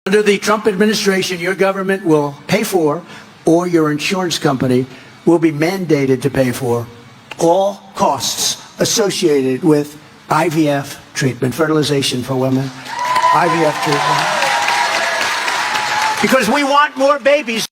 Under the Trump administration, your government will pay for, or your insurance company will be mandated to pay for, all costs associated with IVF treatment, fertilization for women, IVF treatment. Because we want more babies.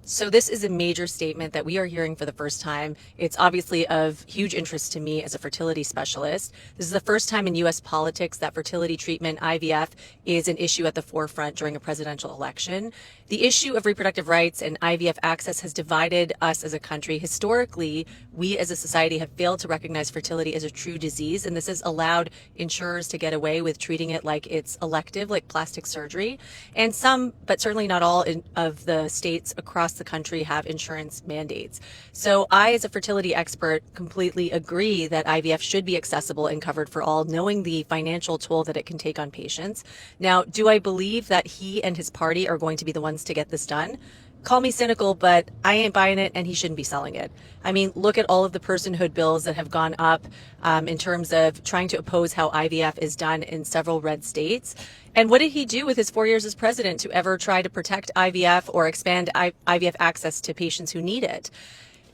So this is a major statement that we are hearing for the first time. It's obviously of huge interest to me as a fertility specialist. This is the first time in U.S. politics that fertility treatment, IVF, is an issue at the forefront during a presidential election. The issue of reproductive rights and IVF access has divided us as a country. Historically, we as a society have failed to recognize fertility as a true disease, and this has allowed insurers to get away with treating it like it's elective, like plastic surgery. And some, but certainly not all, of the states across the country have insurance mandates. So I, as a fertility expert, completely agree that IVF should be accessible and covered for all, knowing the financial toll that it can take on patients. Now, do I believe that he and his party are going to be the ones to get this done? Call me cynical, but I ain't buying it, and he shouldn't be selling it. I mean, look at all of the personhood bills that have gone up in terms of trying to oppose how IVF is done in several red states. And what did he do with his 4 years as president to ever try to protect IVF or expand IVF access to patients who need it?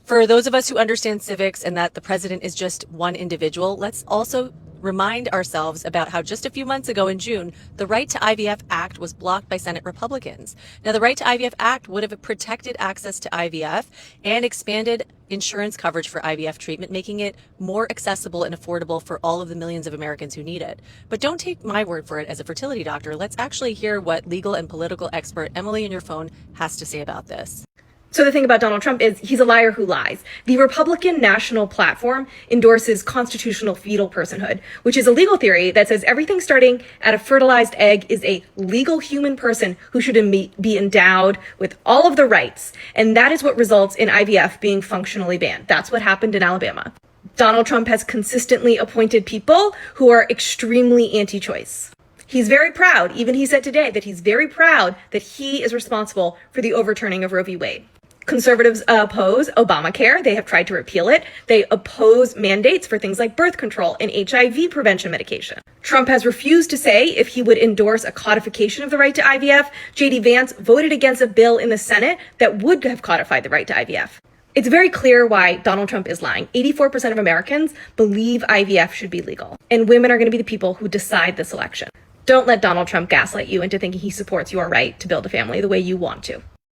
For those of us who understand civics and that the president is just one individual, let's also remind ourselves about how just a few months ago in June, the Right to IVF Act was blocked by Senate Republicans. Now, the Right to IVF Act would have protected access to IVF and expanded insurance coverage for IVF treatment, making it more accessible and affordable for all of the millions of Americans who need it. But don't take my word for it as a fertility doctor. Let's actually hear what legal and political expert Emily in your phone has to say about this. So the thing about Donald Trump is he's a liar who lies. The Republican National Platform endorses constitutional fetal personhood, which is a legal theory that says everything starting at a fertilized egg is a legal human person who should be endowed with all of the rights. And that is what results in IVF being functionally banned. That's what happened in Alabama. Donald Trump has consistently appointed people who are extremely anti-choice. He's very proud, even he said today, that he's very proud that he is responsible for the overturning of Roe v. Wade. Conservatives oppose Obamacare. They have tried to repeal it. They oppose mandates for things like birth control and HIV prevention medication. Trump has refused to say if he would endorse a codification of the right to IVF. J.D. Vance voted against a bill in the Senate that would have codified the right to IVF. It's very clear why Donald Trump is lying. 84% of Americans believe IVF should be legal, and women are going to be the people who decide this election. Don't let Donald Trump gaslight you into thinking he supports your right to build a family the way you want to.